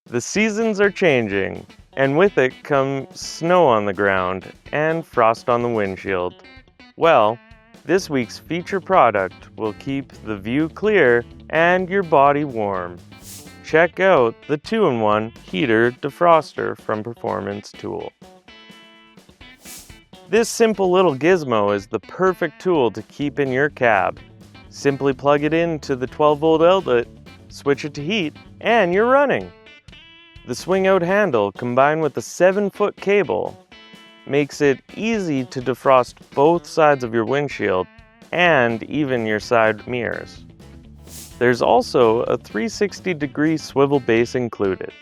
The seasons are changing, and with it comes snow on the ground and frost on the windshield. Well, this week's feature product will keep the view clear and your body warm. Check out the 2-in-1 heater defroster from Performance Tool. This simple little gizmo is the perfect tool to keep in your cab. Simply plug it into the 12-volt outlet, switch it to heat, and you're running. The swing-out handle combined with the 7-foot cable makes it easy to defrost both sides of your windshield and even your side mirrors. There's also a 360-degree swivel base included,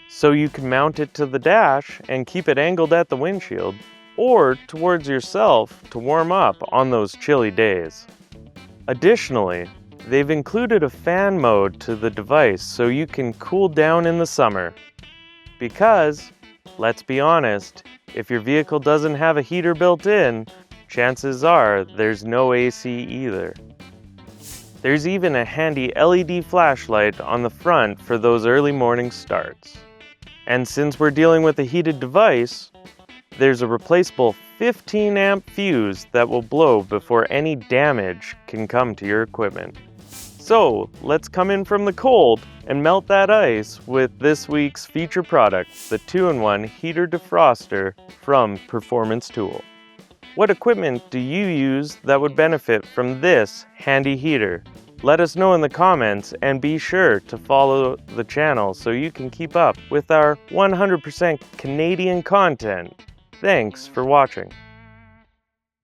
so you can mount it to the dash and keep it angled at the windshield or towards yourself to warm up on those chilly days. Additionally, they've included a fan mode to the device so you can cool down in the summer. Because, let's be honest, if your vehicle doesn't have a heater built in, chances are there's no AC either. There's even a handy LED flashlight on the front for those early morning starts. And since we're dealing with a heated device, there's a replaceable 15-amp fuse that will blow before any damage can come to your equipment. So, let's come in from the cold and melt that ice with this week's feature product, the 2-in-1 heater defroster from Performance Tool. What equipment do you use that would benefit from this handy heater? Let us know in the comments and be sure to follow the channel so you can keep up with our 100% Canadian content. Thanks for watching.